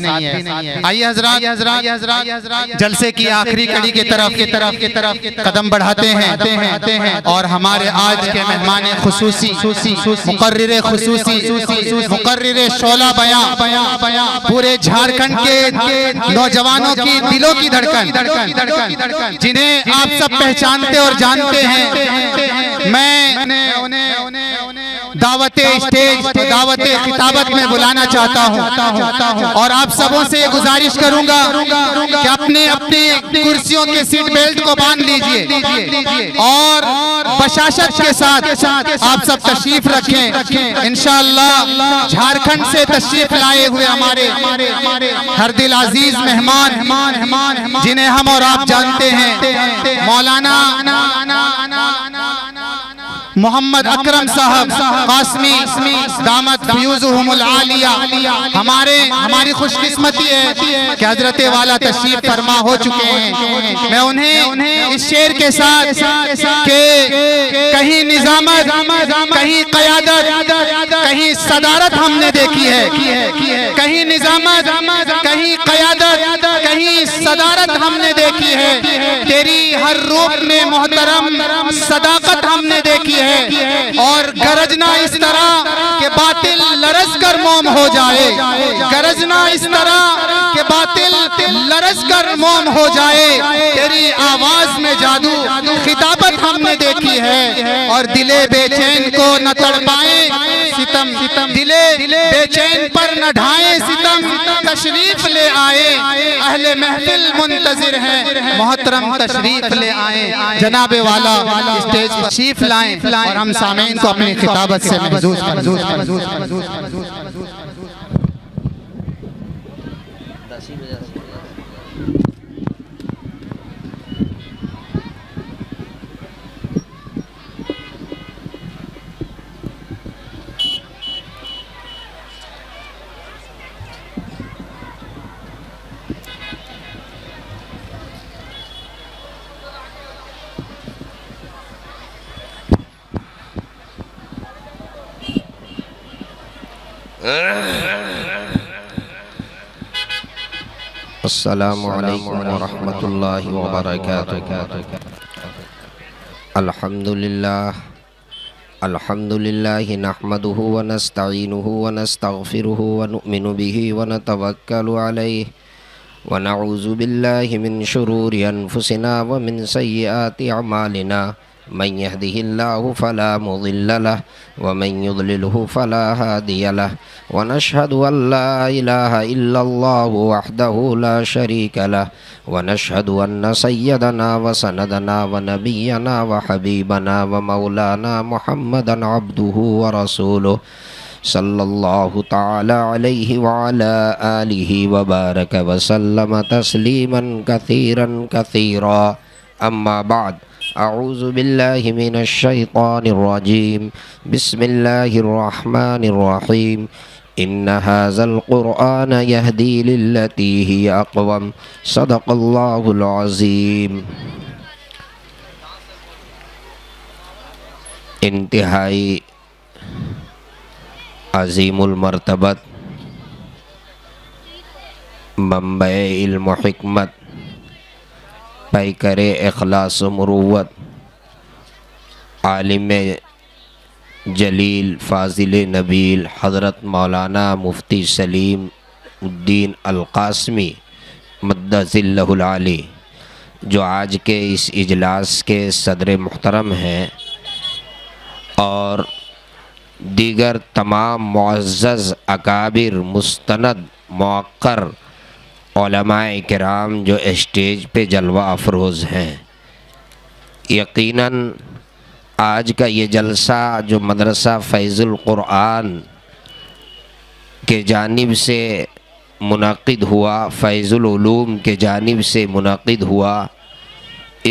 ہے۔ آئیے حضرات جلسے کی آخری کڑی کی طرف قدم بڑھاتے ہیں اور ہمارے آج کے مہمان خصوصی مقرر خصوصی مقرر شعلہ بیان پورے جھارکھنڈ کے نوجوانوں کی دلوں کی دھڑکن جنہیں آپ سب پہچانتے اور جانتے ہیں، میں دعوت اسٹیج دعوت خطابت میں بلانا چاہتا ہوں اور آپ سبوں سے یہ گزارش کروں گا کہ اپنی کرسیوں کے سیٹ بیلٹ کو باندھ لیجئے اور بشاشت کے ساتھ آپ سب تشریف رکھیں۔ انشاءاللہ جھارکھنڈ سے تشریف لائے ہوئے ہمارے ہر دل عزیز مہمان جنہیں ہم اور آپ جانتے ہیں، مولانا محمد اکرم صاحب قاسمی دامت فیوزہم العالیہ، ہماری خوش قسمتی ہے کہ حضرت والا تشریف فرما ہو چکے ہیں۔ میں انہیں اس شعر کے ساتھ کہ کہیں نظامت، کہیں قیادت، کہیں صدارت ہم نے دیکھی ہے، کہیں نظامت، کہیں قیادت، کہیں صدارت ہم نے دیکھی ہے، تیری ہر روپ میں محترم صداقت ہم نے دیکھی ہے، اور گرجنا اس طرح کہ باطل لرز کر موم ہو جائے، گرجنا اس طرح کہ باطل لرز کر موم ہو جائے، تیری آواز میں جادو خطابت ہم نے دیکھی ہے، اور دلے بے چین کو نہ تڑپائیں ستم، دلے بے چین پر نہ ڈھائیں ستم، تشریف لے آئے اہل محفل منتظر ہیں، محترم تشریف لے آئیں، جناب والا اسٹیج پر تشریف لائیں اور ہم سامعین کو اپنی خطابت سے محظوظ السلام علیکم ورحمۃ اللہ وبرکاتہ۔ الحمدللہ نحمده ونستعینه ونستغفره ونؤمن به ونتوکل علیہ ونعوذ باللہ من شرور انفسنا ومن سیئات اعمالنا، من يهده الله فلا مضل له ومن يضلله فلا هادي له، ونشهد أن لا إله إلا الله وحده لا شريك له، ونشهد أن سيدنا وسندنا ونبينا وحبيبنا ومولانا محمدا عبده ورسوله صلى الله تعالى عليه وعلى آله وبارك وسلم تسليما كثيرا أما بعد، اعوذ باللہ من الشیطان الرجیم، بسم اللہ الرحمن الرحیم، ان هذا القرآن يهدي للتی هی اقوم، صدق اللہ العظیم۔ انتہائی عظیم المرتبت، منبع علم و حکمت، پیکر اخلاص و مروت، عالم جلیل فاضل نبیل حضرت مولانا مفتی سلیم الدین القاسمی مدّ ظلہ العالی، جو آج کے اس اجلاس کے صدر محترم ہیں، اور دیگر تمام معزز اکابر مستند موقر علماء کرام جو اسٹیج پہ جلوہ افروز ہیں۔ یقیناً آج کا یہ جلسہ جو مدرسہ فیض القرآن کے جانب سے منعقد ہوا، فیض العلوم کے جانب سے منعقد ہوا،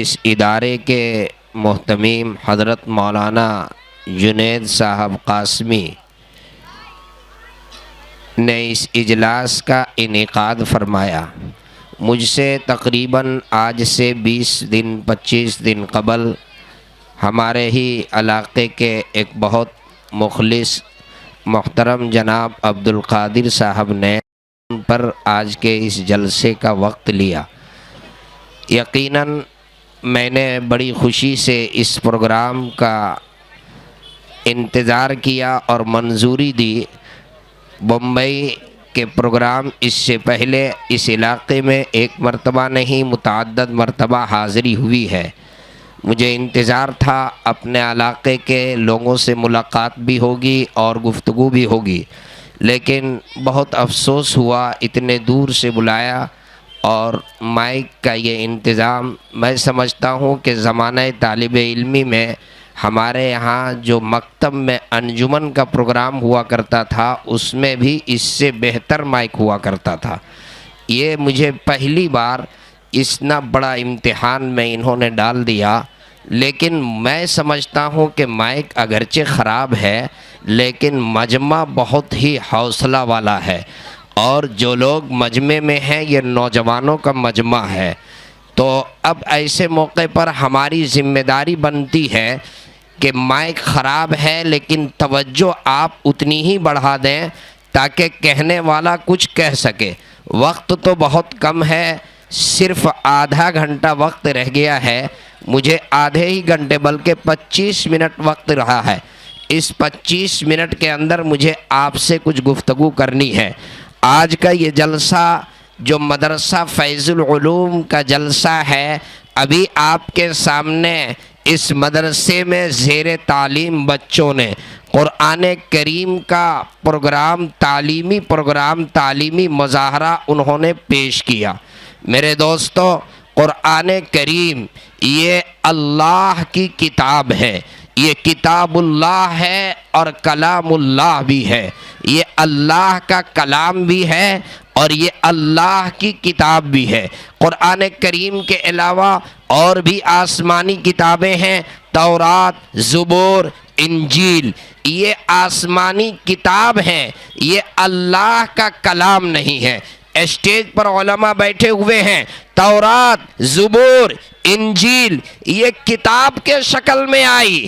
اس ادارے کے محتمیم حضرت مولانا جنید صاحب قاسمی نے اس اجلاس کا انعقاد فرمایا۔ مجھ سے تقریباً آج سے 20-25 دن قبل ہمارے ہی علاقے کے ایک بہت مخلص محترم جناب عبدالقادر صاحب نے پر آج کے اس جلسے کا وقت لیا۔ یقیناً میں نے بڑی خوشی سے اس پروگرام کا انتظار کیا اور منظوری دی۔ بمبئی کے پروگرام اس سے پہلے اس علاقے میں ایک مرتبہ نہیں متعدد مرتبہ حاضری ہوئی ہے۔ مجھے انتظار تھا اپنے علاقے کے لوگوں سے ملاقات بھی ہوگی اور گفتگو بھی ہوگی، لیکن بہت افسوس ہوا اتنے دور سے بلایا، اور مائک کا یہ انتظام میں سمجھتا ہوں کہ زمانہ طالب علمی میں ہمارے یہاں جو مکتب میں انجمن کا پروگرام ہوا کرتا تھا اس میں بھی اس سے بہتر مائک ہوا کرتا تھا۔ یہ مجھے پہلی بار اتنا بڑا امتحان میں انہوں نے ڈال دیا، لیکن میں سمجھتا ہوں کہ مائک اگرچہ خراب ہے لیکن مجمع بہت ہی حوصلہ والا ہے، اور جو لوگ مجمع میں ہیں یہ نوجوانوں کا مجمع ہے۔ تو اب ایسے موقع پر ہماری ذمہ داری بنتی ہے کہ مائک خراب ہے لیکن توجہ آپ اتنی ہی بڑھا دیں تاکہ کہنے والا کچھ کہہ سکے۔ وقت تو بہت کم ہے، صرف آدھا گھنٹہ وقت رہ گیا ہے، مجھے آدھے ہی گھنٹے بلکہ 25 منٹ وقت رہا ہے۔ اس 25 منٹ کے اندر مجھے آپ سے کچھ گفتگو کرنی ہے۔ آج کا یہ جلسہ جو مدرسہ فیض العلوم کا جلسہ ہے، ابھی آپ کے سامنے اس مدرسے میں زیر تعلیم بچوں نے قرآن کریم کا تعلیمی مظاہرہ انہوں نے پیش کیا۔ میرے دوستو، قرآن کریم یہ اللہ کی کتاب ہے، یہ کتاب اللہ ہے اور کلام اللہ بھی ہے۔ یہ اللہ کا کلام بھی ہے اور یہ اللہ کی کتاب بھی ہے۔ قرآن کریم کے علاوہ اور بھی آسمانی کتابیں ہیں، تورات، زبور، انجیل، یہ آسمانی کتاب ہیں، یہ اللہ کا کلام نہیں ہے۔ اسٹیج پر علماء بیٹھے ہوئے ہیں، تورات، زبور، انجیل یہ کتاب کے شکل میں آئی۔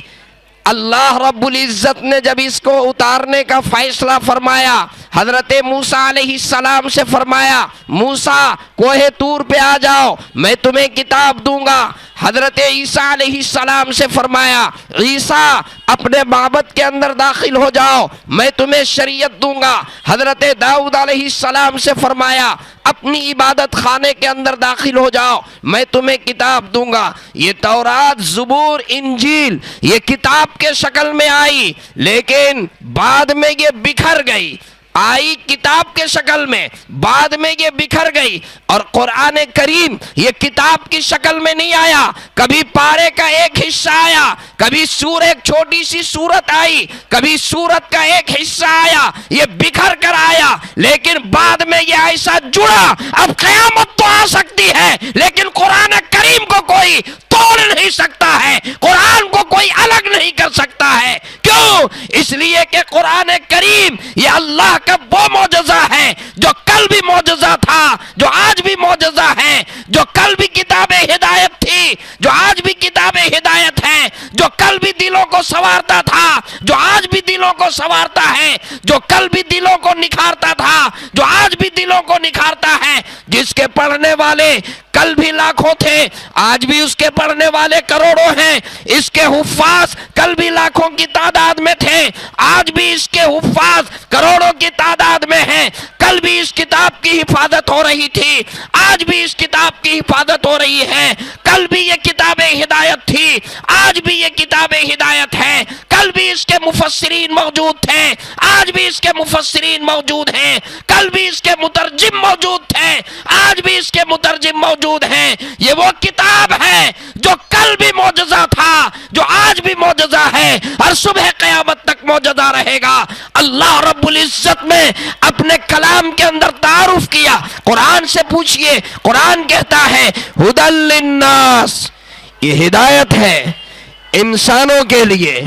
اللہ رب العزت نے جب اس کو اتارنے کا فیصلہ فرمایا، حضرت موسیٰ علیہ السلام سے فرمایا، موسیٰ کوہ طور پہ آ جاؤ، میں تمہیں کتاب دوں گا۔ حضرت عیسیٰ علیہ السلام سے فرمایا، عیسیٰ اپنے معبد کے اندر داخل ہو جاؤ، میں تمہیں شریعت دوں گا۔ حضرت داؤد علیہ السلام سے فرمایا، اپنی عبادت خانے کے اندر داخل ہو جاؤ، میں تمہیں کتاب دوں گا۔ یہ تورات، زبور، انجیل یہ کتاب کے شکل میں آئی، لیکن بعد میں یہ بکھر گئی۔ آئی کتاب کے شکل میں، بعد میں یہ بکھر گئی۔ اور قرآن کریم یہ کتاب کی شکل میں نہیں آیا، کبھی پارے کا ایک حصہ آیا، کبھی ایک چھوٹی سی سورت آئی، کبھی سورت کا ایک حصہ آیا، یہ بکھر کر آیا، لیکن بعد میں یہ ایسا جڑا۔ اب قیامت تو آ سکتی ہے لیکن قرآن کریم کو کوئی توڑ نہیں سکتا ہے، قرآن کو کوئی الگ نہیں کر سکتا ہے۔ کیوں؟ اس لیے کہ قرآن کریم یہ اللہ کا وہ معجزہ ہے جو کل بھی معجزہ تھا، جو آج بھی معجزہ ہے، جو کل بھی کتاب ہدایت تھی، جو آج بھی کتاب ہدایت ہے، جو کل بھی دلوں کو سنوارتا تھا، جو آج بھی دلوں کو سنوارتا ہے، جو کل بھی دلوں کو نکھارتا تھا، جو آج بھی دلوں کو نکھارتا ہے، جس کے پڑھنے والے کل بھی لاکھوں تھے، آج بھی اس کے پڑھنے والے کروڑوں ہیں، اس کے حفاظ کل بھی لاکھوں کی تعداد میں تھے، آج بھی اس کے حفاظ کروڑوں کی تعداد میں ہیں۔ کل بھی اس کتاب کی حفاظت ہو رہی تھی، آج بھی اس کتاب کی حفاظت ہو رہی ہے۔ کل بھی یہ کتاب ہدایت تھی، آج بھی یہ کتاب ہدایت ہے۔ کل بھی اس کے مفسرین موجود تھے، آج بھی اس کے مفسرین موجود ہیں۔ کل بھی اس کے مترجم موجود تھے، آج بھی اس کے مترجم موجود ہیں۔ یہ وہ کتاب ہے جو کل بھی معجزہ تھا، جو آج بھی معجزہ ہے اور صبح قیامت تک معجزہ رہے گا۔ اللہ رب العزت نے اپنے کلام کے اندر تعارف کیا۔ قرآن سے پوچھئے، قرآن کہتا ہے ھدی للناس، یہ ہدایت ہے انسانوں کے لیے۔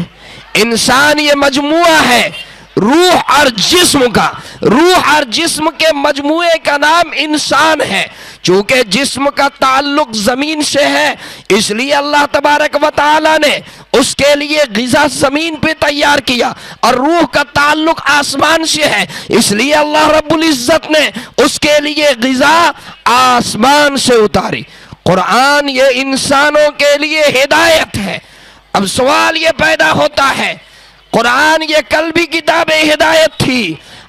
انسان یہ مجموعہ ہے، روح اور جسم کے مجموعے کا نام انسان ہے۔ چونکہ جسم کا تعلق زمین سے ہے، اس لیے اللہ تبارک و تعالی نے اس کے لیے غذا زمین پہ تیار کیا، اور روح کا تعلق آسمان سے ہے، اس لیے اللہ رب العزت نے اس کے لیے غذا آسمان سے اتاری۔ قرآن یہ انسانوں کے لیے ہدایت ہے۔ اب سوال یہ پیدا ہوتا ہے، قرآن یہ کل بھی کتاب ہدایت تھی،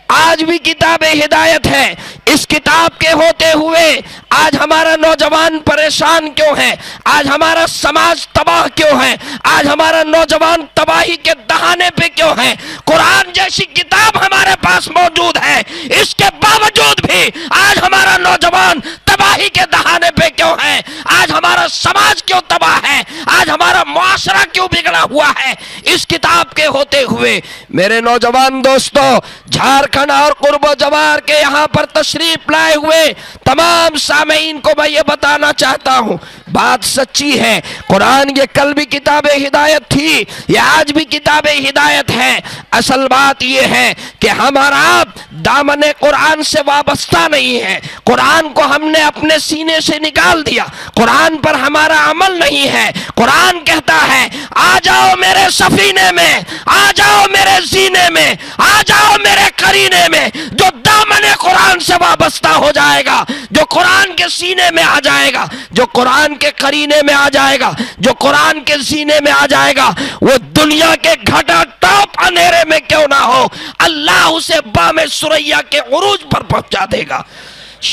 آج بھی کتاب ہدایت ہے، اس کتاب کے ہوتے ہوئے آج ہمارا نوجوان پریشان کیوں ہے؟ آج ہمارا سماج تباہ کیوں ہے؟ آج ہمارا نوجوان تباہی کے دہانے پہ کیوں ہے؟ قرآن جیسی کتاب ہمارے پاس موجود ہے، اس کے باوجود بھی آج ہمارا نوجوان تباہی کے دہانے پہ کیوں ہے؟ آج ہمارا سماج کیوں تباہ ہے؟ آج ہمارا معاشرہ کیوں بگڑا ہوا ہے؟ اس کتاب کے ہوتے ہوئے میرے نوجوان دوستو، جھارکھنڈ اور قرب و جوار کے یہاں پر تشریف لائے ہوئے تمام سامعین کو میں یہ بتانا چاہتا ہوں، بات سچی ہے، قرآن یہ کل بھی کتاب ہدایت تھی، یہ آج بھی کتاب ہدایت ہے۔ اصل بات یہ ہے کہ ہمارا دامن قرآن سے وابستہ نہیں ہے، قرآن کو ہم نے اپنے سینے سے نکال دیا، قرآن پر ہمارا عمل نہیں ہے۔ قرآن کہتا ہے آ جاؤ میرے سفینے میں، آ جاؤ میرے سینے میں، آ جاؤ میرے قرینے میں۔ جو دامن قرآن سے وابستہ ہو جائے گا، جو قرآن کے سینے میں آ جائے گا، جو قرآن کے قرینے میں آ جائے گا، جو قرآن کے سینے میں آ جائے گا، وہ دنیا کے گھٹا ٹاپ اندھیرے میں کیوں نہ ہو، اللہ اسے بام ثریا کے عروج پر پہنچا دے گا۔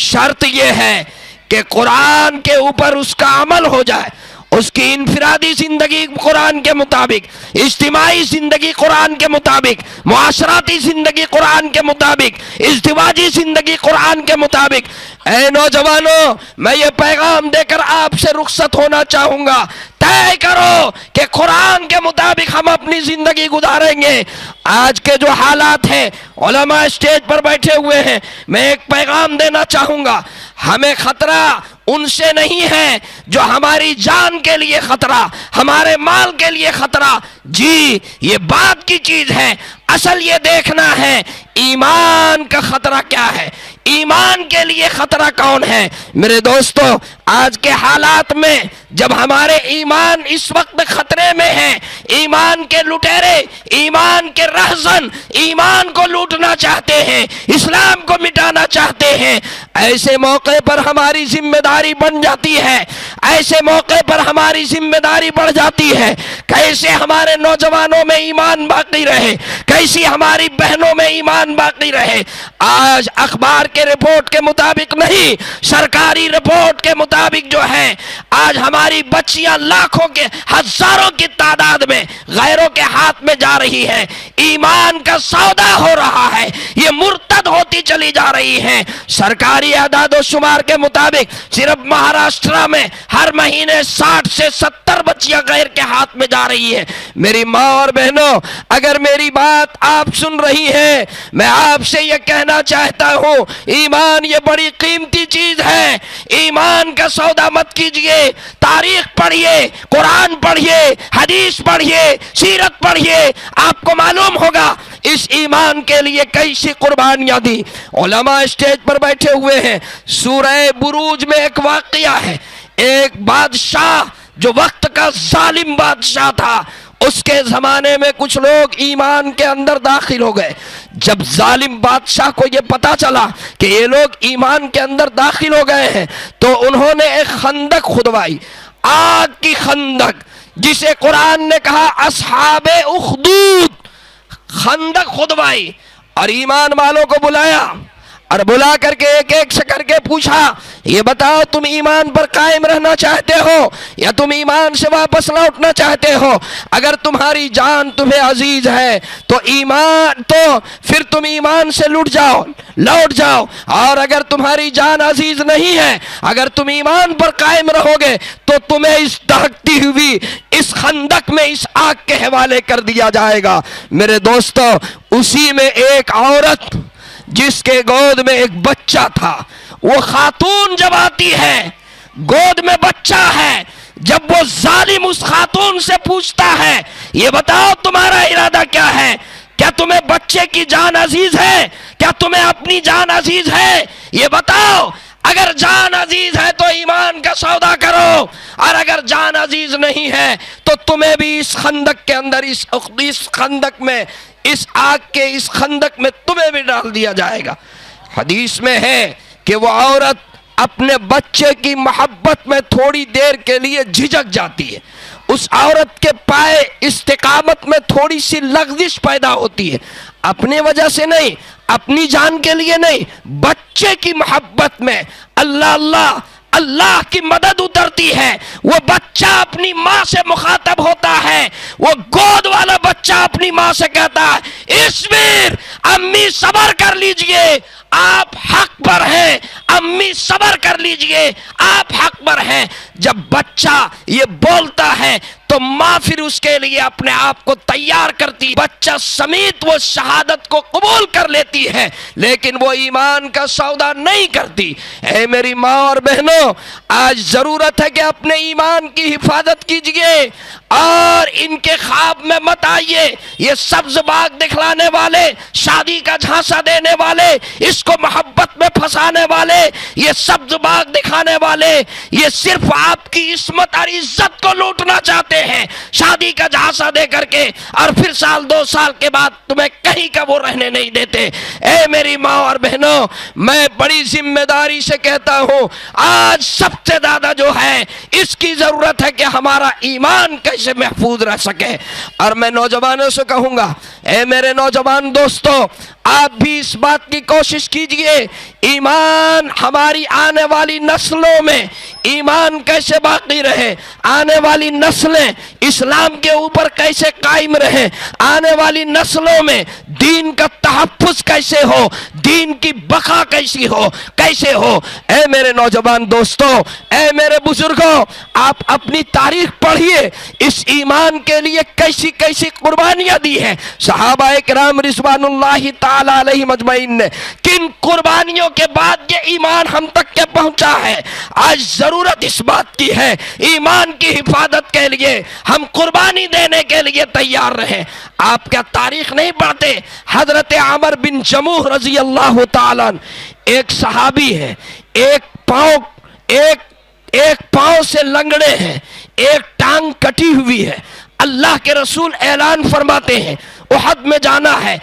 شرط یہ ہے کہ قرآن کے اوپر اس کا عمل ہو جائے، اس کی انفرادی زندگی قرآن کے مطابق، اجتماعی زندگی قرآن کے مطابق، معاشراتی زندگی قرآن کے مطابق، ازدواجی زندگی قرآن کے مطابق۔ اے نوجوانوں، میں یہ پیغام دے کر آپ سے رخصت ہونا چاہوں گا، طے کرو کہ قرآن کے مطابق ہم اپنی زندگی گزاریں گے۔ آج کے جو حالات ہیں، علماء اسٹیج پر بیٹھے ہوئے ہیں، میں ایک پیغام دینا چاہوں گا، ہمیں خطرہ ان سے نہیں ہے جو ہماری جان کے لیے خطرہ، ہمارے مال کے لیے خطرہ، جی یہ بات کی چیز ہے، اصل یہ دیکھنا ہے ایمان کا خطرہ کیا ہے، ایمان کے لیے خطرہ کون ہے۔ میرے دوستو، آج کے حالات میں جب ہمارے ایمان اس وقت خطرے میں ہیں، ایمان کے لٹیرے، ایمان کے رہزن ایمان کو لوٹنا چاہتے ہیں، اسلام کو مٹانا چاہتے ہیں، ایسے موقع پر ہماری ذمہ داری بن جاتی ہے، ایسے موقع پر ہماری ذمہ داری بڑھ جاتی ہے، کیسے ہمارے نوجوانوں میں ایمان باقی رہے، کیسی ہماری بہنوں میں ایمان باقی رہے۔ آج اخبار کے رپورٹ کے مطابق نہیں، سرکاری رپورٹ کے مطابق جو ہے، آج ہماری بچیاں لاکھوں کے، ہزاروں کی تعداد میں غیروں کے ہاتھ میں جا رہی ہے، ایمان کا سودا ہو رہا ہے، یہ مرتد ہوتی چلی جا رہی ہیں۔ سرکاری اعداد و شمار کے مطابق صرف مہاراشٹر میں ہر مہینے 60 سے 70 بچیاں غیر کے ہاتھ میں جا رہی ہیں۔ میری ماں اور بہنوں، اگر میری بات آپ سن رہی ہیں، میں آپ سے یہ کہنا چاہتا ہوں، ایمان یہ بڑی قیمتی چیز ہے، ایمان کا سودا مت کیجئے۔ تاریخ پڑھیے، قرآن پڑھیے، حدیث پڑھیے، سیرت پڑھیے، آپ کو معلوم ہوگا اس ایمان کے لیے کیسی قربانیاں دی۔ علماء اسٹیج پر بیٹھے ہوئے ہیں، سورہ بروج میں ایک واقعہ ہے، ایک بادشاہ جو وقت کا ظالم بادشاہ تھا، اس کے زمانے میں کچھ لوگ ایمان کے اندر داخل ہو گئے۔ جب ظالم بادشاہ کو یہ پتا چلا کہ یہ لوگ ایمان کے اندر داخل ہو گئے ہیں، تو انہوں نے ایک خندق کھدوائی، آگ کی خندق، جسے قرآن نے کہا اصحاب اخدود، خندق کھدوائی، اور ایمان والوں کو بلایا، اور بلا کر کے ایک ایک سے کر کے پوچھا، یہ بتاؤ تم ایمان پر قائم رہنا چاہتے ہو یا تم ایمان سے واپس لوٹنا چاہتے ہو؟ اگر تمہاری جان تمہیں عزیز ہے تو پھر تم ایمان سے لوٹ جاؤ، اور اگر تمہاری جان عزیز نہیں ہے، اگر تم ایمان پر قائم رہو گے تو تمہیں اس دہکتی ہوئی اس خندق میں اس آگ کے حوالے کر دیا جائے گا۔ میرے دوستو، اسی میں ایک عورت جس کے گود میں ایک بچہ تھا، وہ خاتون جب آتی ہے، گود میں بچہ ہے، جب وہ ظالم اس خاتون سے پوچھتا ہے، یہ بتاؤ تمہارا ارادہ کیا ہے؟ کیا تمہیں بچے کی جان عزیز ہے؟ کیا تمہیں اپنی جان عزیز ہے؟ یہ بتاؤ۔ اگر جان عزیز ہے تو ایمان کا سودا کرو، اور اگر جان عزیز نہیں ہے تو تمہیں بھی اس خندق کے اندر، اس خندق میں، اس آگ کے اس خندق میں تمہیں بھی ڈال دیا جائے گا۔ حدیث میں ہے کہ وہ عورت اپنے بچے کی محبت میں تھوڑی دیر کے لیے جھجک جاتی ہے، اس عورت کے پائے استقامت میں تھوڑی سی لغزش پیدا ہوتی ہے، اپنے وجہ سے نہیں، اپنی جان کے لیے نہیں، بچے کی محبت میں اللہ اللہ اللہ کی مدد اترتی ہے۔ وہ بچہ اپنی ماں سے مخاطب ہوتا ہے، وہ گود والا بچہ اپنی ماں سے کہتا ہے اصبر، امی صبر کر لیجئے، آپ حق پر ہیں، امی صبر کر لیجئے، آپ حق پر ہیں۔ جب بچہ یہ بولتا ہے تو ماں پھر اس کے لیے اپنے آپ کو تیار کرتی، بچہ سمیت وہ شہادت کو قبول کر لیتی ہے، لیکن وہ ایمان کا سودا نہیں کرتی۔ اے میری ماں اور بہنوں، آج ضرورت ہے کہ اپنے ایمان کی حفاظت کیجئے اور ان کے خواب میں مت آئیے۔ یہ سبز باغ دکھلانے والے، شادی کا جھانسا دینے والے، اس کو محبت میں پھنسانے والے، یہ سبز باغ دکھانے والے، یہ صرف آپ کی عصمت اور عزت کو لوٹنا چاہتے ہیں، شادی کا جھانسا دے کر کے، اور پھر سال دو سال کے بعد تمہیں کہیں کا وہ رہنے نہیں دیتے۔ اے میری ماں اور بہنوں، میں بڑی ذمہ داری سے کہتا ہوں، آج سب سے زیادہ جو ہے اس کی ضرورت ہے کہ ہمارا ایمان کیسے محفوظ رہ سکے۔ اور میں نوجوانوں سے کہوں گا، اے میرے نوجوان دوستو، آپ بھی اس بات کی کوشش کیجئے، ایمان ہماری آنے والی نسلوں میں ایمان کیسے باقی رہے، آنے والی نسلیں اسلام کے اوپر کیسے قائم رہے، آنے والی نسلوں میں دین کا تحفظ کیسے ہو، دین کی بقا کیسے ہو۔ اے میرے نوجوان دوستو، اے میرے بزرگوں، آپ اپنی تاریخ پڑھیے، اس ایمان کے لیے کیسی کیسی قربانیاں دی ہیں صحابہ کرام رضوان اللہ تعالی علیہ مجمعین نے، کن قربانیوں کے بعد یہ ایمان ہم تک کے پہنچا ہے۔ آج ضرورت اس بات کی ہے، ایمان کی حفاظت کے لیے ہم قربانی دینے کے لیے تیار رہیں۔ آپ کیا تاریخ نہیں پڑھتے؟ حضرت عمر بن جموح رضی اللہ تعالیٰ ایک صحابی ہے، ایک پاؤں سے لنگڑے ہیں، ایک ٹانگ کٹی ہوئی ہے۔ اللہ کے رسول اعلان فرماتے ہیں احد میں جانا ہے،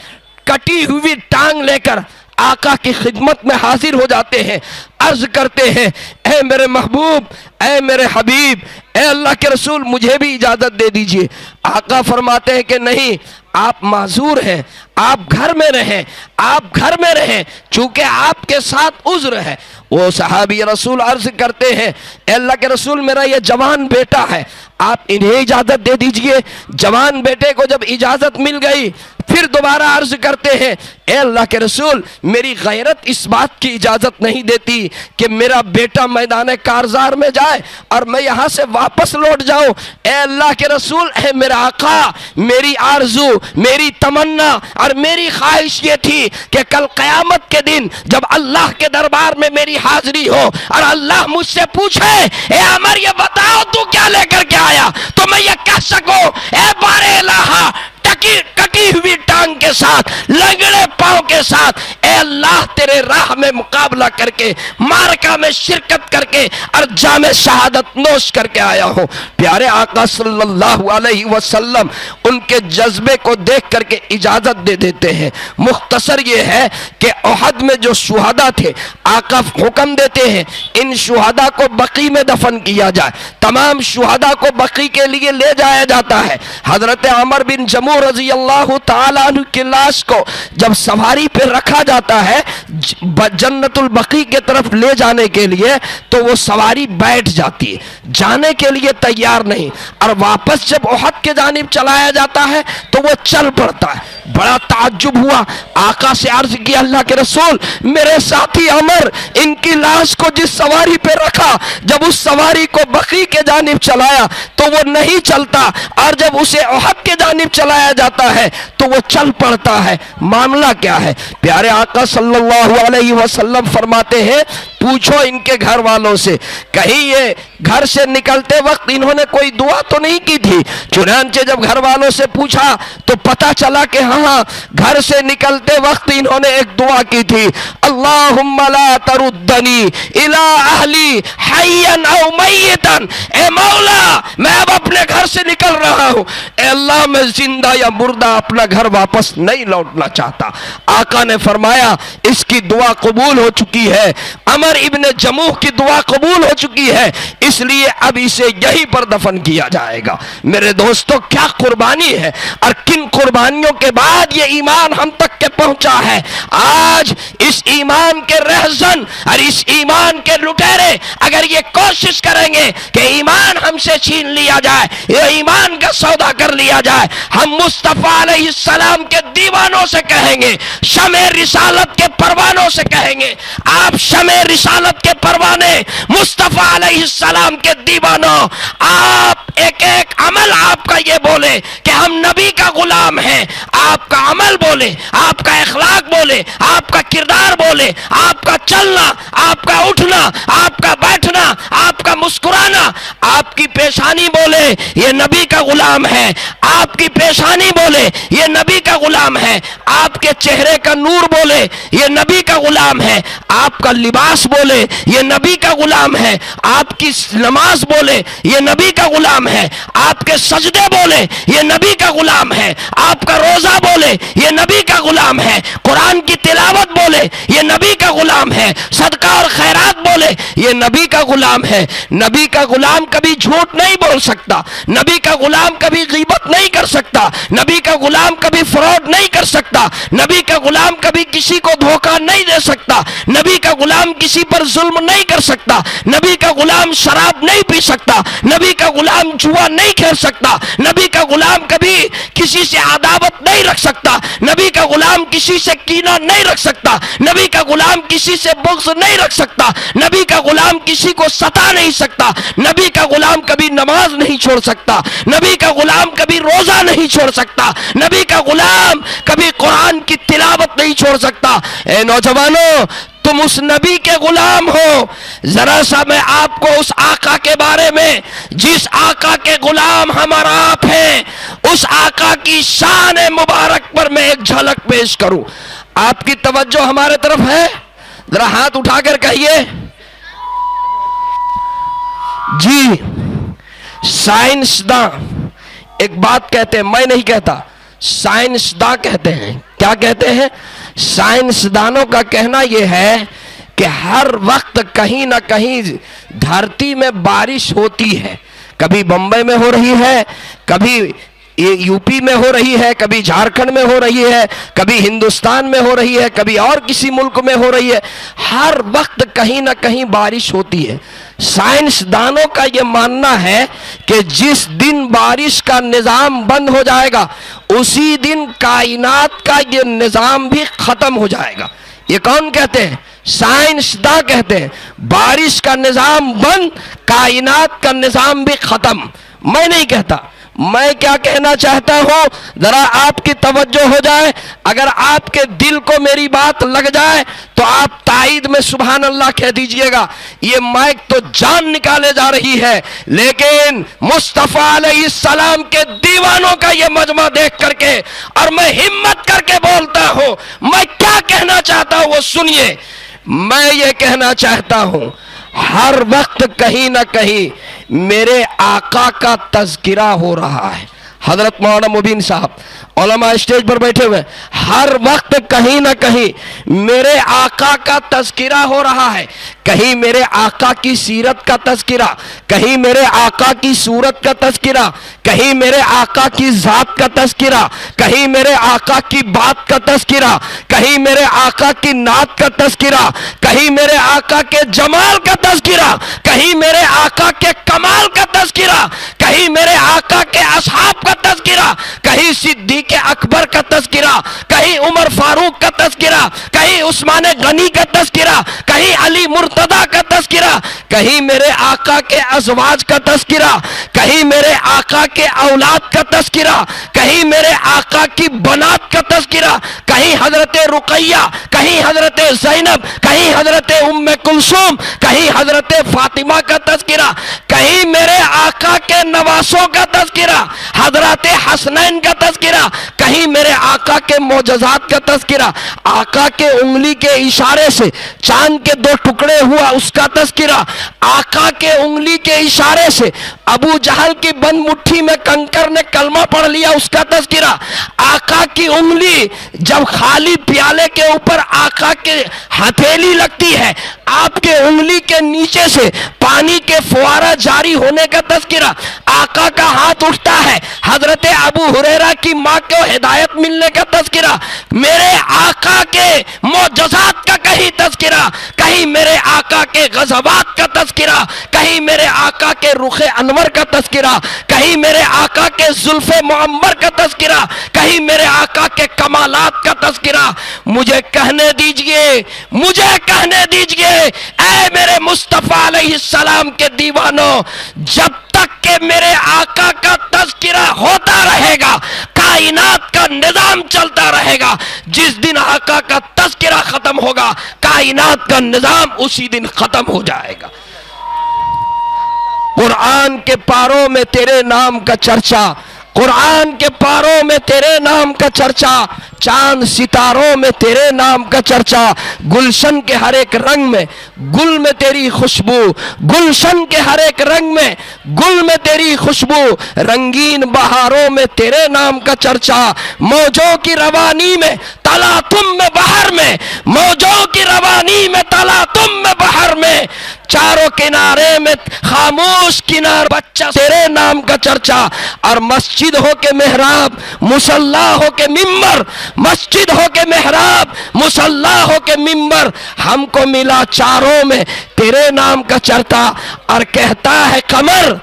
کٹی ہوئی ٹانگ لے کر آقا کی خدمت میں حاضر ہو جاتے ہیں، عرض کرتے ہیں اے میرے محبوب، اے میرے حبیب، اے اللہ کے رسول، مجھے بھی اجازت دے دیجئے۔ آقا فرماتے ہیں کہ نہیں، آپ معذور ہیں، آپ گھر میں رہیں، آپ گھر میں رہیں، چونکہ آپ کے ساتھ عذر ہے۔ وہ صحابی رسول عرض کرتے ہیں اے اللہ کے رسول، میرا یہ جوان بیٹا ہے، آپ انہیں اجازت دے دیجئے۔ جوان بیٹے کو جب اجازت مل گئی، پھر دوبارہ عرض کرتے ہیں اے اللہ کے رسول، میری غیرت اس بات کی اجازت نہیں دیتی کہ میرا بیٹا میدان کارزار میں جائے اور میں یہاں سے واپس لوٹ جاؤں۔ اے اللہ کے رسول، اے میرا آقا، میری آرزو، میری تمنا اور میری خواہش یہ تھی کہ کل قیامت کے دن جب اللہ کے دربار میں میری حاضری ہو اور اللہ مجھ سے پوچھے اے عمر یہ بتاؤ تو کیا لے کر کے آیا، تو میں یہ کہہ سکوں اے بار الہ، کٹی ہوئی ٹانگ کے ساتھ، لنگڑے پاؤں کے ساتھ، اے اللہ تیرے راہ میں مقابلہ کر کے، معرکہ میں شرکت کر کے اور جام شہادت نوش کر کے آیا ہوں۔ پیارے آقا صلی اللہ علیہ وسلم ان کے جذبے کو دیکھ کر کے اجازت دے دیتے ہیں۔ مختصر یہ ہے کہ احد میں جو شہداء تھے، آقا حکم دیتے ہیں ان شہداء کو بقیع میں دفن کیا جائے۔ تمام شہداء کو بقیع کے لیے لے جایا جاتا ہے۔ حضرت عمر بن جموح رضی اللہ تعالیٰ عنہ کی لاش کو جب سواری پہ رکھا جاتا ہے جنت البقیع کے طرف لے جانے کے لیے، تو وہ سواری بیٹھ جاتی ہے، جانے کے لیے تیار نہیں، اور واپس جب احد کے جانب چلایا جاتا ہے تو وہ چل پڑتا ہے۔ بڑا تعجب ہوا، آقا سے عرض کیا اللہ کے رسول، میرے ساتھی عمر ان کی لاش کو جس سواری پہ رکھا، جب اس سواری کو بقیع کے جانب چلایا تو وہ نہیں چلتا، اور جب اسے احد کے جانب چلایا جاتا ہے تو وہ چل پڑتا ہے. معاملہ کیا ہے؟ پیارے آقا صلی اللہ علیہ وسلم فرماتے ہیں پوچھو ان کے گھر والوں سے کہیں یہ گھر سے نکلتے وقت انہوں نے کوئی دعا تو نہیں کی تھی. چنانچہ جب گھر والوں سے پوچھا تو پتا چلا کہ ہاں گھر سے نکلتے وقت انہوں نے ایک دعا کی تھی, اللہم لا تردنی الی اہلی حیا او میتا. اے مولا میں اب اپنے گھر سے نکل رہا ہوں, اے اللہ میں زندہ یا مردہ اپنا گھر واپس نہیں لوٹنا چاہتا. آقا نے فرمایا اس کی دعا قبول ہو چکی ہے, عمر ابن جموح کی دعا قبول ہو چکی ہے, اس لیے اب اسے یہیں پر دفن کیا جائے گا. میرے دوستو کیا قربانی ہے اور کن قربانیوں کے بعد یہ ایمان ہم تک کے پہنچا ہے. آج اس ایمان کے رہزن اور اس ایمان کے لٹیرے اگر یہ کوشش کریں گے کہ ایمان ہم سے چھین لیا جائے, یہ ایمان کا سودا کر لیا جائے, ہم مصطفیٰ علیہ السلام کے دیوانوں سے کہیں گے, شمع رسالت کے پروانوں سے کہیں گے, آپ شمع رسالت کے پروانے, مصطفیٰ علیہ السلام کے دیوانوں, آپ ایک ایک عمل آپ کا یہ بولے کہ ہم نبی کا غلام ہیں, آپ کا عمل بولے, آپ کا اخلاق بولے, آپ کا کردار بولے, آپ کا چلنا, آپ کا اٹھنا, آپ کا بیٹھنا, آپ کا مسکرانا, آپ کی پیشانی بولے یہ نبی کا غلام ہے, آپ کی پیشانی بولے یہ نبی کا غلام ہے, آپ کے چہرے کا نور بولے یہ نبی کا غلام ہے, آپ کا لباس بولے یہ نبی کا غلام ہے, آپ کی نماز بولے یہ نبی کا غلام ہے, آپ کے سجدے بولے یہ نبی کا غلام ہے, آپ کا روزہ بولے یہ نبی کا غلام ہے, قرآن کی تلاوت بولے یہ نبی کا غلام ہے, صدقہ اور خیرات بولے یہ نبی کا غلام ہے. نبی کا غلام کبھی جھوٹ نہیں بول سکتا, نبی کا غلام کبھی غیبت نہیں کر سکتا, نبی کا غلام کبھی فراڈ نہیں کر سکتا, نبی کا غلام کبھی کسی کو دھوکہ نہیں دے سکتا, نبی کا غلام کسی پر ظلم نہیں کر سکتا, نبی کا غلام شراب نہیں پی سکتا, نبی کا غلام جوا نہیں کھیل سکتا, نبی کا غلام کبھی کسی سے عداوت نہیں رکھ سکتا, نبی کا غلام کسی سے کینہ نہیں رکھ سکتا, نبی کا غلام کسی سے بغض نہیں رکھ سکتا, نبی کا غلام کسی کو ستا نہیں سکتا, نبی کا غلام کبھی نماز نہیں چھوڑ سکتا, نبی کا غلام کبھی روزہ نہیں چھوڑ سکتا, نبی کا غلام کبھی قرآن کی تلاوت نہیں چھوڑ سکتا. اے نوجوانوں تم اس نبی کے غلام ہو, ذرا سا میں آپ کو اس آقا کے بارے میں, جس آقا کے غلام ہم اور آپ ہیں, اس آقا کی شان مبارک پر میں ایک جھلک پیش کروں. آپ کی توجہ ہمارے طرف ہے؟ ذرا ہاتھ اٹھا کر کہیے جی. سائنسداں ایک بات کہتے ہیں, میں نہیں کہتا, سائنسداں کہتے ہیں. کیا کہتے ہیں؟ سائنسدانوں کا کہنا یہ ہے کہ ہر وقت کہیں نہ کہیں دھرتی میں بارش ہوتی ہے, کبھی بمبئی میں ہو رہی ہے, کبھی یو پی میں ہو رہی ہے, کبھی جھارکھنڈ میں ہو رہی ہے, کبھی ہندوستان میں ہو رہی ہے, کبھی اور کسی ملک میں ہو رہی ہے, ہر وقت کہیں نہ کہیں بارش ہوتی ہے. سائنسدانوں کا یہ ماننا ہے کہ جس دن بارش کا نظام بند ہو جائے گا اسی دن کائنات کا یہ نظام بھی ختم ہو جائے گا. یہ کون کہتے ہیں؟ سائنسداں کہتے ہیں بارش کا نظام بند, کائنات کا نظام بھی ختم. میں نہیں کہتا. میں کیا کہنا چاہتا ہوں ذرا آپ کی توجہ ہو جائے, اگر آپ کے دل کو میری بات لگ جائے تو آپ تائید میں سبحان اللہ کہہ دیجئے گا. یہ مائک تو جان نکالے جا رہی ہے, لیکن مصطفیٰ علیہ السلام کے دیوانوں کا یہ مجمع دیکھ کر کے اور میں ہمت کر کے بولتا ہوں, میں کیا کہنا چاہتا ہوں وہ سنیے. میں یہ کہنا چاہتا ہوں ہر وقت کہیں نہ کہیں میرے آقا کا تذکرہ ہو رہا ہے. حضرت مولانا مبین صاحب علماء اسٹیج پر بیٹھے ہوئے, ہر وقت کہیں نہ کہیں میرے آقا کا تذکرہ ہو رہا ہے. کہیں میرے آقا کی سیرت کا تذکرہ, کہیں میرے آقا کی صورت کا تذکرہ, کہیں میرے آقا کی ذات کا تذکرہ, کہیں میرے آقا کی بات کا تذکرہ, کہیں میرے آقا کی نعت کا تذکرہ, کہیں میرے آقا کے جمال کا تذکرہ, کہیں میرے آقا کے کمال کا تذکرہ, کہیں میرے آقا کے اصحاب کا تذکرہ, کہیں کہیں صدیق اکبر کا تذکرہ، کہیں عمر فاروق کا تذکرہ، کہیں عثمان غنی کا تذکرہ، کہیں علی مرتضی کا تذکرہ، کہیں میرے آقا کے ازواج کا تذکرہ، کہیں میرے آقا کے اولاد کا تذکرہ، کہیں میرے آقا کی بنات کا تذکرہ، کہیں حضرت رقیہ، کہیں حضرت زینب، کہیں حضرت ام کلثوم، کہیں حضرت فاطمہ کا تذکرہ، کہیں میرے آقا کے نواسوں کا تذکرہ، حضرت حسنین کا تذکرہ، کہیں میرے آقا کے معجزات کا تذکرہ، آقا کے انگلی کے اشارے سے چاند کے 2 ٹکڑے ہوا اس کا تذکرہ، آقا کے انگلی کے اشارے سے ابو جہل کی بند مٹھی میں کنکر نے کلمہ پڑھ لیا اس کا تذکرہ، آقا کی انگلی جب خالی پیالے کے اوپر آقا کے ہتھیلی لگتی ہے، آپ کے انگلی کے نیچے سے پانی کے فوارہ جاری ہونے کا تذکرہ، آقا کا ہاتھ اٹھتا ہے، حضرت ابو ہریرہ کی ماں کو ہدایت ملنے کا تذکرہ، میرے آقا کے معجزات کا کہیں تذکرہ، کہیں میرے آقا کے غزوات کا تذکرہ، کہیں میرے آقا کے رخ انور کا تذکرہ، کہیں میرے آقا کے زلف معمر کا تذکرہ، کہیں میرے آقا کے کمالات کا تذکرہ۔ مجھے کہنے دیجئے اے میرے مصطفیٰ علیہ السلام کے دیوانوں، جب تک کہ میرے آقا کا تذکرہ ہوتا رہے گا کائنات کا نظام چلتا رہے گا، جس دن آقا کا تذکرہ ختم ہوگا کائنات کا نظام اسی دن ختم ہو جائے گا۔ قرآن کے پاروں میں تیرے نام کا چرچا، قرآن کے پاروں میں تیرے نام کا چرچا، چاند ستاروں میں تیرے نام کا چرچا، گلشن کے ہر ایک رنگ میں گل میں تیری خوشبو، گلشن کے ہر ایک رنگ میں گل میں تیری خوشبو، رنگین بہاروں میں تیرے نام کا چرچا، موجوں کی روانی میں تلا تم میں بہر میں، موجوں کی روانی میں تلا تم میں بہر میں، چاروں کنارے میں خاموش کنار بچہ تیرے نام کا چرچا، اور مسجد ہو کے محراب مصلی ہو کے ممبر، مسجد ہو کے محراب مصلی ہو کے ممبر، ہم کو ملا چاروں میں تیرے نام کا چرتا، اور کہتا ہے قمر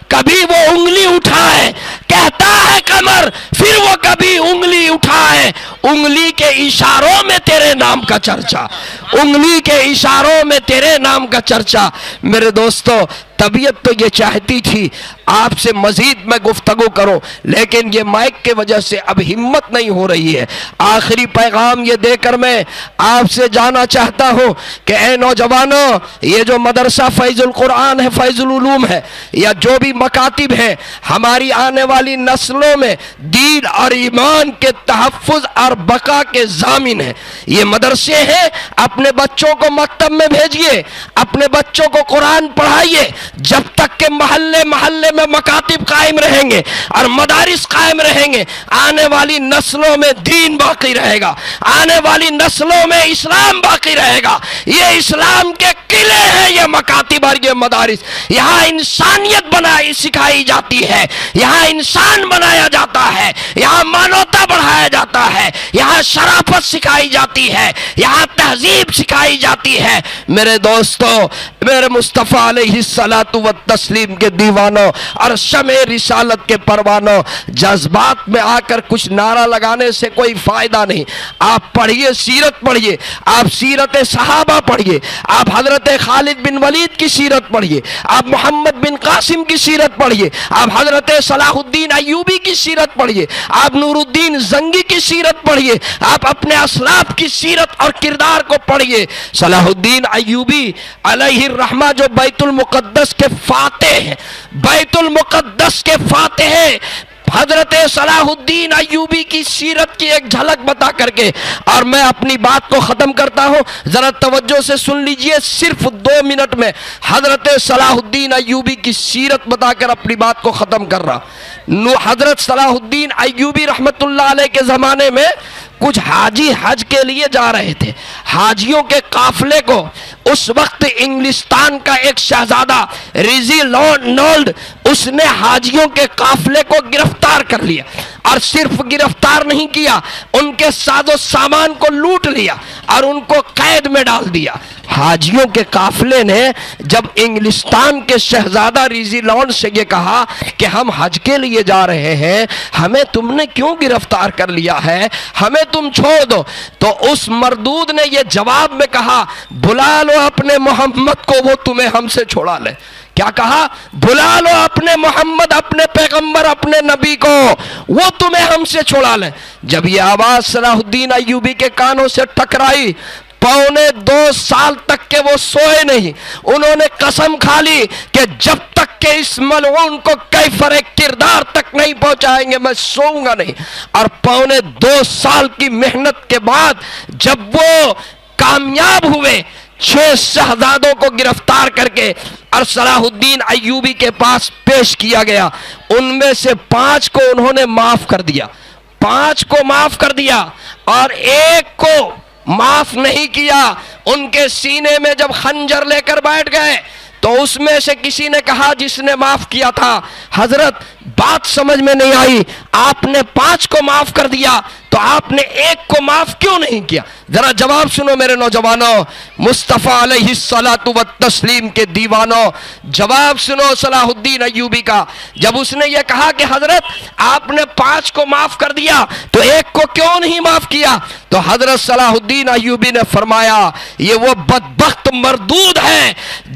کبھی وہ انگلی اٹھائے، کہتا ہے قمر پھر وہ کبھی انگلی اٹھائے، انگلی کے اشاروں میں تیرے نام کا چرچا، انگلی کے اشاروں میں تیرے نام کا چرچا۔ میرے دوستو، طبیعت تو یہ چاہتی تھی آپ سے مزید میں گفتگو کروں، لیکن یہ مائک کے وجہ سے اب ہمت نہیں ہو رہی ہے۔ آخری پیغام یہ دے کر میں آپ سے جانا چاہتا ہوں کہ اے نوجوانوں، یہ جو مدرسہ فیض القرآن ہے، فیض العلوم ہے، یا جو بھی مکاتب ہیں، ہماری آنے والی نسلوں میں دین اور ایمان کے تحفظ اور بقا کے ضامن ہیں۔ یہ مدرسے ہیں، اپنے بچوں کو مکتب میں بھیجئے، اپنے بچوں کو قرآن پڑھائیے، جب تک کہ محلے میں مکاتب قائم رہیں گے اور مدارس قائم رہیں گے، آنے والی نسلوں میں دین باقی رہے گا، آنے والی نسلوں میں اسلام باقی رہے گا۔ یہ اسلام کے قلعے ہیں یہ مکاتب اور یہ مدارس، یہاں انسانیت سکھائی جاتی ہے، یہاں انسان بنایا جاتا ہے، یہاں مانوتا بڑھایا جاتا ہے، یہاں شرافت سکھائی جاتی ہے، یہاں تہذیب سکھائی جاتی ہے۔ میرے دوستو، میرے مصطفیٰ علیہ الصلاۃ والتسلیم کے دیوانوں اور شمع رسالت کے پروانوں، جذبات میں آ کر کچھ نعرہ لگانے سے کوئی فائدہ نہیں۔ آپ پڑھیے، سیرت پڑھیے، آپ سیرت صحابہ پڑھیے، آپ حضرت خالد بن ولید کی سیرت پڑھیے، آپ محمد بن قاسم کی سیرت پڑھیے، آپ حضرت صلاح الدین ایوبی کی سیرت پڑھیے، آپ نور الدین زنگی کی سیرت پڑھیے، آپ اپنے اسلاف کی سیرت اور کردار کو پڑھیے۔ صلاح الدین ایوبی علیہ الرحمہ جو بیت المقدس کے فاتح ہیں، بیت المقدس کے فاتح ہیں، حضرت صلاح الدین ایوبی کی سیرت کی ایک جھلک بتا کر کے اور میں اپنی بات کو ختم کرتا ہوں، ذرا توجہ سے سن لیجئے، صرف 2 منٹ میں حضرت صلاح الدین ایوبی کی سیرت بتا کر اپنی بات کو ختم کر رہا۔ حضرت صلاح الدین ایوبی رحمت اللہ علیہ کے زمانے میں کچھ حاجی حج کے لیے جا رہے تھے، حاجیوں کے قافلے کو اس وقت انگلستان کا ایک شہزادہ ریزی نولڈ، اس نے حاجیوں کے قافلے کو گرفتار کر لیا، اور صرف گرفتار نہیں کیا، ان کے ساز و سامان کو لوٹ لیا۔ اور ان کو قید میں ڈال دیا۔ حاجیوں کے قافلے نے جب انگلستان کے شہزادہ ریزی لانڈ سے یہ کہا کہ ہم حج کے لیے جا رہے ہیں، ہمیں تم نے کیوں گرفتار کر لیا ہے، ہمیں تم چھوڑ دو، تو اس مردود نے یہ جواب میں کہا بلا لو اپنے محمد کو، وہ تمہیں ہم سے چھوڑا لے۔ کیا کہا؟ بلا لو اپنے محمد، اپنے پیغمبر، اپنے نبی کو، وہ تمہیں ہم سے چھوڑا لیں۔ جب یہ آواز صلاح الدین ایوبی کے کانوں سے ٹکرائی، 2.25 سال تک کہ وہ سوئے نہیں، انہوں نے قسم کھا لی کہ جب تک کہ اس ملعون کو کیفر کردار تک نہیں پہنچائیں گے میں سوؤں گا نہیں۔ اور 2.25 سال کی محنت کے بعد جب وہ کامیاب ہوئے، 6 شہزادوں کو گرفتار کر کے اور صلاح الدین ایوبی کے پاس پیش کیا گیا، ان میں سے 5 کو انہوں نے معاف کر دیا، 5 کو معاف کر دیا، اور 1 کو معاف نہیں کیا۔ ان کے سینے میں جب خنجر لے کر بیٹھ گئے تو اس میں سے کسی نے کہا جس نے معاف کیا تھا، حضرت بات سمجھ میں نہیں آئی، آپ نے 5 کو معاف کر دیا تو آپ نے 1 کو معاف کیوں نہیں کیا؟ ذرا جواب سنو میرے نوجوانوں، مصطفیٰ علیہ الصلاۃ والتسلیم کے دیوانوں، جواب سنو صلاح الدین ایوبی کا۔ جب اس نے یہ کہا کہ حضرت آپ نے 5 کو معاف کر دیا تو 1 کو کیوں نہیں معاف کیا، تو حضرت صلاح الدین ایوبی نے فرمایا یہ وہ بدبخت مردود ہے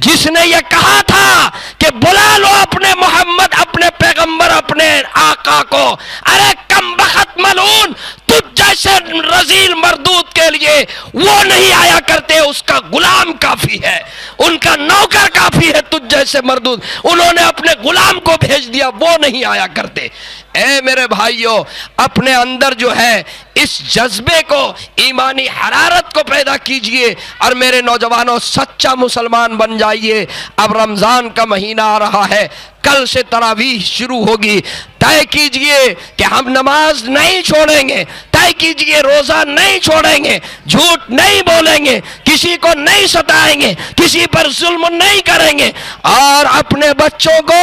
جس نے یہ کہا تھا کہ بلا لو اپنے محمد، اپنے پیغمبر، اپنے آقا کو۔ ارے کم بخت ملعون، تجھ جیسے رذیل مردود کے لیے وہ نہیں آیا کرتے، اس کا غلام کافی ہے، ان کا نوکر کافی ہے۔ تجھ جیسے مردود، انہوں نے اپنے غلام کو بھیج دیا، وہ نہیں آیا کرتے۔ اے میرے بھائیوں، اپنے اندر جو ہے اس جذبے کو، ایمانی حرارت کو پیدا کیجئے، اور میرے نوجوانوں سچا مسلمان بن جائیے۔ اب رمضان کا مہینہ آ رہا ہے، کل سے تراویح شروع ہوگی۔ طے کیجئے کہ ہم نماز نہیں چھوڑیں گے، طے کیجئے روزہ نہیں چھوڑیں گے، جھوٹ نہیں بولیں گے، کسی کو نہیں ستائیں گے، کسی پر ظلم نہیں کریں گے، اور اپنے بچوں کو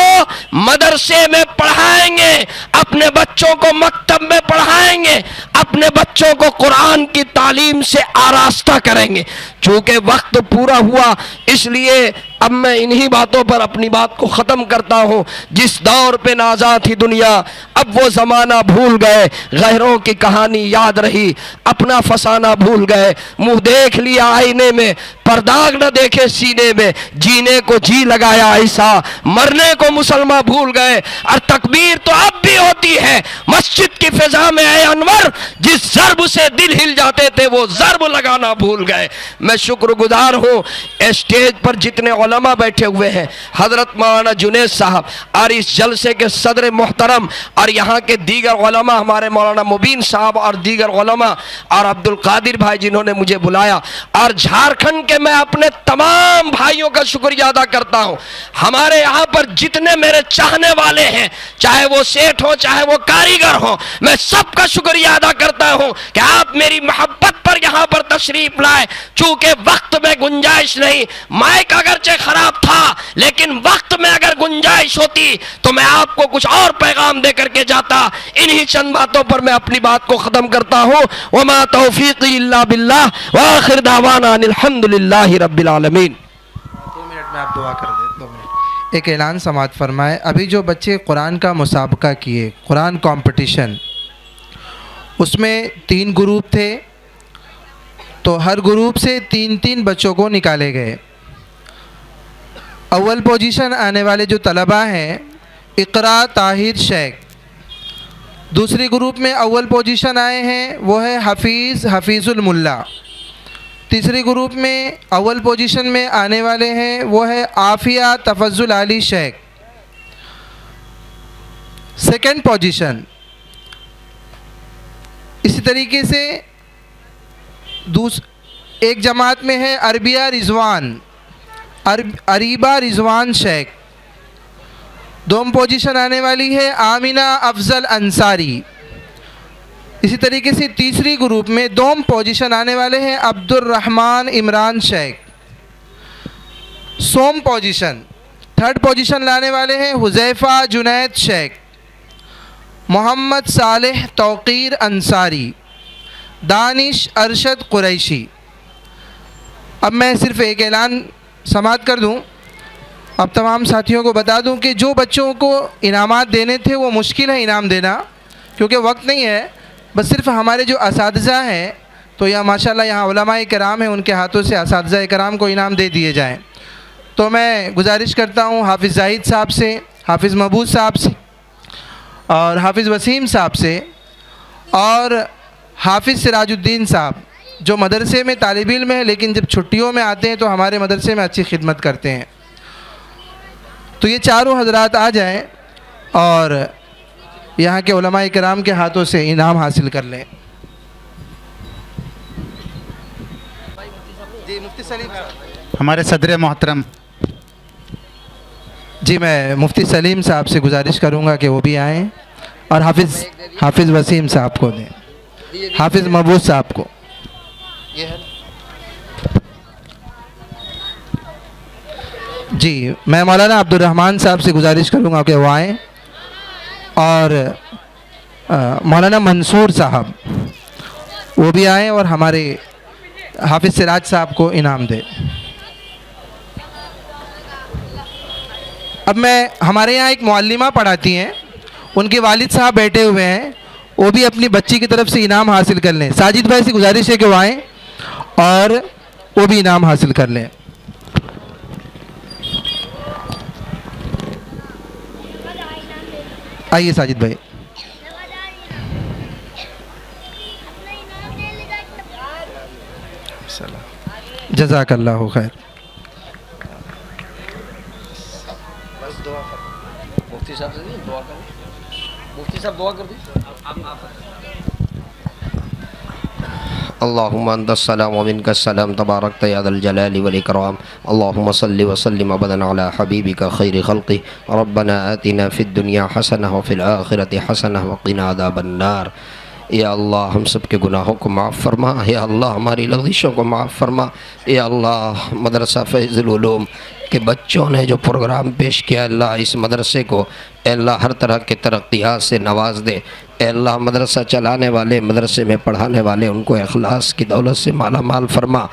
مدرسے میں پڑھائیں گے، اپنے بچوں کو مکتب میں پڑھائیں گے، اپنے بچوں کو قرآن کی تعلیم سے آراستہ کریں گے۔ چونکہ وقت پورا ہوا، اس لیے اب میں انہی باتوں پر اپنی بات کو ختم کرتا ہوں۔ جس دور پہ نازاں تھی دنیا، اب وہ زمانہ بھول گئے، غیروں کی کہانی یاد رہی، اپنا فسانہ بھول گئے، منہ دیکھ لیا آئینے میں، پرداغ نہ دیکھے سینے میں، جینے کو جی لگایا ایسا، مرنے کو مسلمان بھول گئے۔ اور تکبیر تو اب بھی ہوتی ہے مسجد کی فضا میں، اے انور جس ضرب سے دل ہل جاتے تھے وہ ضرب لگانا بھول گئے۔ میں شکر گزار ہوں اسٹیج پر جتنے علماء بیٹھے ہوئے ہیں، حضرت مولانا جنید صاحب اور اس جلسے کے صدر محترم، اور یہاں کے دیگر علماء، ہمارے مولانا مبین صاحب اور دیگر علماء، اور عبد القادر بھائی جنہوں نے مجھے بلایا، اور جھارکھنڈ کے میں اپنے تمام بھائیوں کا شکریہ ادا کرتا ہوں۔ ہمارے یہاں پر جتنے میرے چاہنے والے ہیں، چاہے وہ سیٹھ ہوں چاہے وہ کاریگر ہوں، میں سب کا شکریہ ادا کرتا ہوں کہ آپ میری محبت پر یہاں پر تشریف لائے۔ چونکہ وقت میں گنجائش نہیں، مائک اگرچہ خراب تھا لیکن وقت میں اگر گنجائش ہوتی تو میں آپ کو کچھ اور پیغام دے کر کے جاتا۔ انہی چند باتوں پر میں اپنی بات کو ختم کرتا ہوں۔ وما توفیقی الا باللہ وآخر دعوانا ان الحمدللہ رب العالمین۔ 2 منٹ میں آپ دعا کر دیں، 2 منٹ۔ ایک اعلان سماعت فرمائے۔ ابھی جو بچے قرآن کا مسابقہ کیے، قرآن کمپٹیشن، اس میں 3 گروپ تھے، تو ہر گروپ سے 3 بچوں کو نکالے گئے۔ اول پوزیشن آنے والے جو طلباء ہیں، اقرا طاہر شیخ۔ دوسری گروپ میں اول پوزیشن آئے ہیں وہ ہے حفیظ الملا۔ تیسری گروپ میں اول پوزیشن میں آنے والے ہیں وہ ہے عافیہ تفضل علی شیخ۔ سیکنڈ پوزیشن اسی طریقے سے ایک جماعت میں ہے اریبہ رضوان شیخ۔ دوم پوزیشن آنے والی ہے آمینہ افضل انصاری۔ اسی طریقے سے تیسری گروپ میں دوم پوزیشن آنے والے ہیں عبد الرحمن عمران شیخ۔ سوم پوزیشن، تھرڈ پوزیشن لانے والے ہیں حذیفہ جنید شیخ، محمد صالح توقیر انصاری، دانش ارشد قریشی۔ اب میں صرف ایک اعلان سماعت کر دوں، اب تمام ساتھیوں کو بتا دوں کہ جو بچوں کو انعامات دینے تھے وہ مشکل ہے انعام دینا، کیونکہ وقت نہیں ہے، بس صرف ہمارے جو اساتذہ ہیں تو یہاں ماشاءاللہ یہاں علماء کرام ہیں، ان کے ہاتھوں سے اساتذہ کرام کو انعام دے دیے جائیں۔ تو میں گزارش کرتا ہوں حافظ زاہد صاحب سے، حافظ محبوب صاحب سے اور حافظ وسیم صاحب سے اور حافظ سراج الدین صاحب جو مدرسے میں طالب علم ہیں لیکن جب چھٹیوں میں آتے ہیں تو ہمارے مدرسے میں اچھی خدمت کرتے ہیں، تو یہ چاروں حضرات آ جائیں اور یہاں کے علماء کرام کے ہاتھوں سے انعام حاصل کر لیں۔ جی مفتی سلیم ہمارے صدر محترم، جی میں مفتی سلیم صاحب سے گزارش کروں گا کہ وہ بھی آئیں اور حافظ وسیم صاحب کو دیں، حافظ محبوب صاحب کو۔ جی میں مولانا عبد الرحمن صاحب سے گزارش کروں گا کہ وہ آئیں اور مولانا منصور صاحب وہ بھی آئیں اور ہمارے حافظ سراج صاحب کو انعام دیں۔ اب میں ہمارے یہاں ایک معلمہ پڑھاتی ہیں، ان کے والد صاحب بیٹھے ہوئے ہیں، وہ بھی اپنی بچی کی طرف سے انعام حاصل کر لیں۔ ساجد بھائی سے گزارش ہے کہ وہ آئیں اور وہ بھی انعام حاصل کر لیں۔ آئیے ساجد بھائی۔ جزاک اللہ خیر۔ مفتی صاحب سے دعا کریں، مفتی صاحب دعا کر دیں۔ اللهم انت السلام ومنك السلام تباركت يا ذا الجلال والاكرام اللهم صل وسلم ابدا على حبيبك خير خلقه ربنا آتنا في الدنيا حسنه وفي الاخره حسنه وقنا عذاب النار۔ یا اللہ ہم سب کے گناہوں کو معاف فرما، یا اللہ ہماری لغزشوں کو معاف فرما، یا اللہ مدرسہ فیض العلوم کے بچوں نے جو پروگرام پیش کیا، اللہ اس مدرسے کو اے اللہ ہر طرح کے ترقیات سے نواز دے، اے اللہ مدرسہ چلانے والے، مدرسے میں پڑھانے والے، ان کو اخلاص کی دولت سے مالا مال فرما،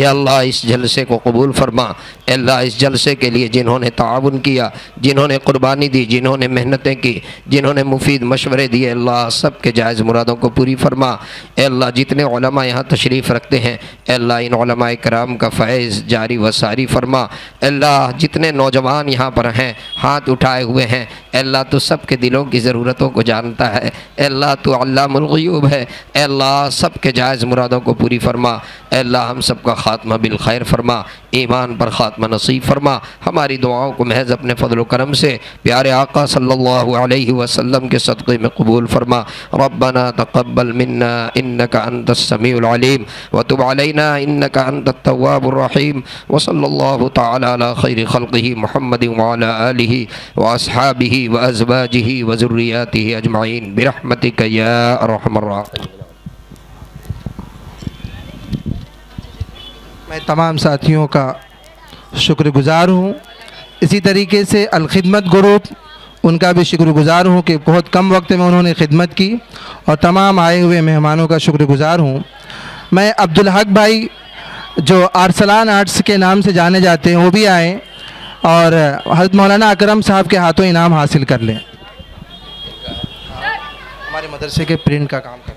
یا اللہ اس جلسے کو قبول فرما، اے اللہ اس جلسے کے لیے جنہوں نے تعاون کیا، جنہوں نے قربانی دی، جنہوں نے محنتیں کی، جنہوں نے مفید مشورے دیے، اللہ سب کے جائز مرادوں کو پوری فرما، اے اللہ جتنے علماء یہاں تشریف رکھتے ہیں، اے اللہ ان علماء کرام کا فیض جاری و ساری فرما، اے اللہ جتنے نوجوان یہاں پر ہیں ہاتھ اٹھائے ہوئے ہیں، اے اللہ تو سب کے دلوں کی ضرورتوں کو جانتا ہے، اے اللہ تو علام الغیوب ہے، اے اللہ سب کے جائز مرادوں کو پوری فرما، اے اللہ ہم سب کا خاتمہ بالخیر فرما، ایمان پر خاتمہ نصیب فرما، ہماری دعاؤں کو محض اپنے فضل و کرم سے پیارے آقا صلی اللہ علیہ وسلم کے صدقے میں قبول فرما۔ ربنا تقبل منا انک انت السمیع العلیم وتب علینا انک انت التواب الرحیم، وصلی اللہ تعالی علی خیر خلقہ محمد وعلی آلہ واصحابہ وازواجہ وذریاتہ اجمعین برحمتک یا ارحم الراحمین۔ میں تمام ساتھیوں کا شکر گزار ہوں، اسی طریقے سے الخدمت گروپ ان کا بھی شکر گزار ہوں کہ بہت کم وقت میں انہوں نے خدمت کی، اور تمام آئے ہوئے مہمانوں کا شکر گزار ہوں۔ میں عبدالحق بھائی جو ارسلان آرٹس کے نام سے جانے جاتے ہیں وہ بھی آئیں اور حضرت مولانا اکرم صاحب کے ہاتھوں انعام حاصل کر لیں۔ ہمارے مدرسے کے پرنٹ کا کام کریں،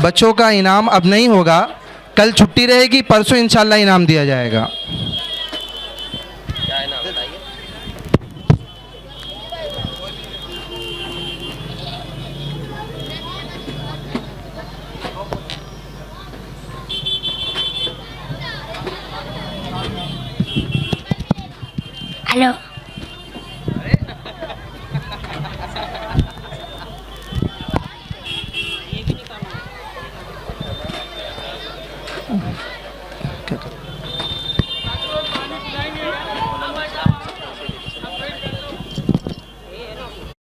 بچوں کا انعام اب نہیں ہوگا، کل چھٹی رہے گی، پرسوں انشاءاللہ انعام دیا جائے گا۔ ہلو کیا کریں؟